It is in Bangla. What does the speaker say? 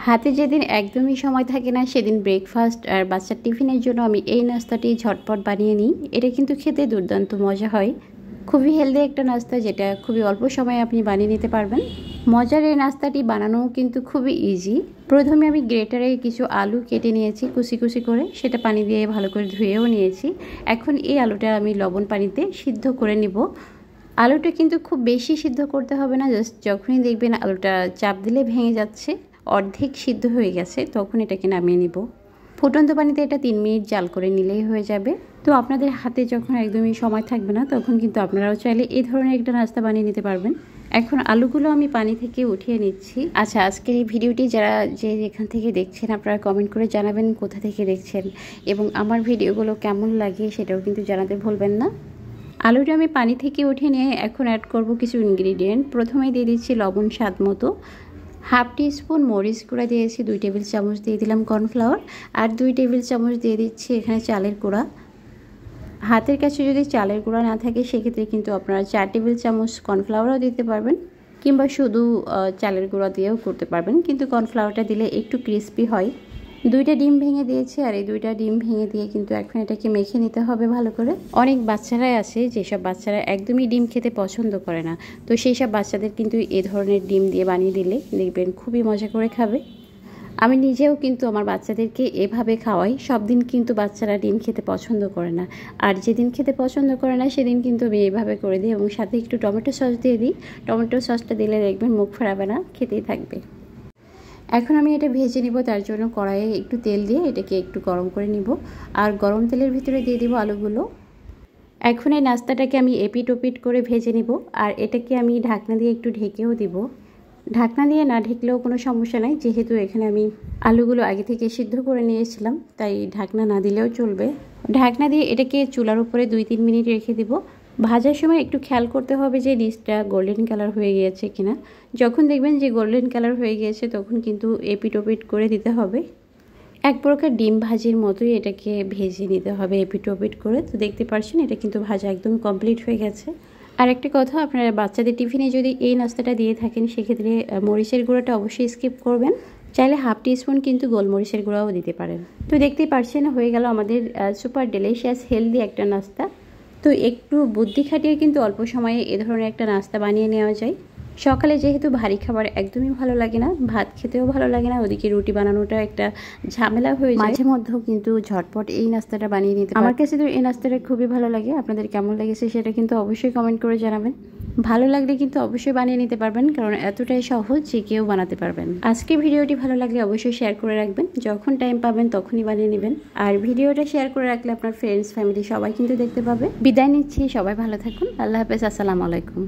হাতে যেদিন একদমই সময় থাকে না সেদিন ব্রেকফাস্ট আর বাচ্চার টিফিনের জন্য আমি এই নাস্তাটি ঝটপট বানিয়ে নিই। এটা কিন্তু খেতে দুর্দান্ত মজা হয়। খুবই হেলদি একটা নাস্তা, যেটা খুবই অল্প সময়ে আপনি বানিয়ে নিতে পারবেন। মজার এই নাস্তাটি বানানোও কিন্তু খুবই ইজি। প্রথমে আমি গ্রেটারে কিছু আলু কেটে নিয়েছি কুচি কুচি করে, সেটা পানি দিয়ে ভালো করে ধুয়েও নিয়েছি। এখন এই আলুটা আমি লবণ পানিতে সিদ্ধ করে নিব। আলুটা কিন্তু খুব বেশি সিদ্ধ করতে হবে না, জাস্ট যখনই দেখবেন আলুটা চাপ দিলে ভেঙে যাচ্ছে, অর্ধেক সিদ্ধ হয়ে গেছে, তখন এটাকে নামিয়ে নিব। ফুটন্ত পানিতে এটা 3 মিনিট জাল করে নিলেই হয়ে যাবে। তো আপনাদের হাতে যখন একদমই সময় থাকবে না, তখন কিন্তু আপনারাও চাইলে এই ধরনের একটা নাস্তা বানিয়ে নিতে পারবেন। এখন আলুগুলো আমি পানি থেকে উঠিয়ে নিচ্ছি। আচ্ছা, আজকের এই ভিডিওটি যারা যেখান থেকে দেখছেন আপনারা কমেন্ট করে জানাবেন কোথা থেকে দেখছেন, এবং আমার ভিডিওগুলো কেমন লাগে সেটাও কিন্তু জানাতে ভুলবেন না। আলুটা আমি পানি থেকে উঠিয়ে নিয়ে এখন অ্যাড করব কিছু ইনগ্রিডিয়েন্ট। প্রথমেই দিয়ে দিচ্ছি লবণ স্বাদ মতো, হাফ টিস্পুন মরিচ গুঁড়া দিয়েছি, 2 টেবিল চামচ দিয়ে দিলাম কর্নফ্লাওয়ার, আর 2 টেবিল চামচ দিয়ে দিচ্ছি এখানে চালের গুঁড়া। হাতের কাছে যদি চালের গুঁড়া না থাকে সেক্ষেত্রে কিন্তু আপনারা 4 টেবিল চামচ কর্নফ্লাওয়ারও দিতে পারবেন, কিংবা শুধু চালের গুঁড়া দিয়েও করতে পারবেন, কিন্তু কর্নফ্লাওয়ারটা দিলে একটু ক্রিস্পি হয়। 2টা ডিম ভেঙে দিয়েছি, আর এই 2টা ডিম ভেঙে দিয়ে কিন্তু এখন এটাকে মেখে নিতে হবে ভালো করে। অনেক বাচ্চারাই আছে যেসব বাচ্চারা একদমই ডিম খেতে পছন্দ করে না, তো সেই সব বাচ্চাদের কিন্তু এই ধরনের ডিম দিয়ে বানিয়ে দিলে দেখবেন খুবই মজা করে খাবে। আমি নিজেও কিন্তু আমার বাচ্চাদেরকে এভাবে খাওয়াই। সব দিন কিন্তু বাচ্চারা ডিম খেতে পছন্দ করে না, আর যেদিন খেতে পছন্দ করে না সেদিন কিন্তু আমি এইভাবে করে দিই, এবং সাথে একটু টমেটো সস দিয়ে দিই। টমেটো সসটা দিলে দেখবেন মুখ ফেরাবে না, খেতেই থাকবে। এখন আমি এটা ভেজে নিব। তার জন্য কড়াইয়ে একটু তেল দিয়ে এটাকে একটু গরম করে নিব, আর গরম তেলের ভিতরে দিয়ে দিব আলুগুলো। এখন এই নাস্তাটাকে আমি এপিট ওপিট করে ভেজে নিব, আর এটাকে আমি ঢাকনা দিয়ে একটু ঢেকেও দিব। ঢাকনা দিয়ে না ঢেকলেও কোনো সমস্যা নাই, যেহেতু এখানে আমি আলুগুলো আগে থেকে সিদ্ধ করে নিয়েছিলাম, তাই ঢাকনা না দিলেও চলবে। ঢাকনা দিয়ে এটাকে চুলার উপরে 2-3 মিনিট রেখে দিব। ভাজার সময় একটু খেয়াল করতে হবে যে নিচটা গোল্ডেন কালার হয়ে গিয়েছে কিনা। যখন দেখবেন যে গোল্ডেন কালার হয়ে গিয়েছে তখন কিন্তু এপিট ওপিট করে দিতে হবে। এক প্রকার ডিম ভাজির মতোই এটাকে ভেজে নিতে হবে এপিট ওপিট করে। তো দেখতে পাচ্ছেন এটা কিন্তু ভাজা একদম কমপ্লিট হয়ে গেছে। আর একটা কথা, আপনারা বাচ্চাদের টিফিনে যদি এই নাস্তাটা দিয়ে থাকেন সেক্ষেত্রে মরিচের গুঁড়োটা অবশ্যই স্কিপ করবেন। চাইলে হাফ টিস্পুন কিন্তু গোলমরিচের গুঁড়াও দিতে পারেন। তো দেখতেই পাচ্ছেন হয়ে গেল আমাদের সুপার ডেলিশিয়াস হেলদি একটা নাস্তা। তো একটু বুদ্ধি খাটিয়ে কিন্তু অল্প সময়ে এ ধরনের একটা নাস্তা বানিয়ে নেওয়া যায়। সকালে যেহেতু ভারী খাবার একদমই ভালো লাগে না, ভাত খেতেও ভালো লাগে না, ওদিকে রুটি বানানোটা একটা ঝামেলা হয়ে যায়, মাঝে মধ্যেও কিন্তু ঝটপট এই নাস্তাটা বানিয়ে নিতে পারেন। আমার কাছে তো এই নাস্তাটা খুবই ভালো লাগে। আপনাদের কেমন লেগেছে সেটা কিন্তু অবশ্যই কমেন্ট করে জানাবেন। ভালো লাগলে কিন্তু অবশ্যই বানিয়ে নিতে পারবেন, কারণ এতটাই সহজ যে কেউ বানাতে পারবেন। আজকে ভিডিওটি ভালো লাগলে অবশ্যই শেয়ার করে রাখবেন, যখন টাইম পাবেন তখনই বানিয়ে নেবেন। আর ভিডিওটা শেয়ার করে রাখলে আপনার ফ্রেন্ডস ফ্যামিলি সবাই কিন্তু দেখতে পাবে। বিদায় নিচ্ছি, সবাই ভালো থাকুন, আল্লাহ হাফেজ, আসসালামু আলাইকুম।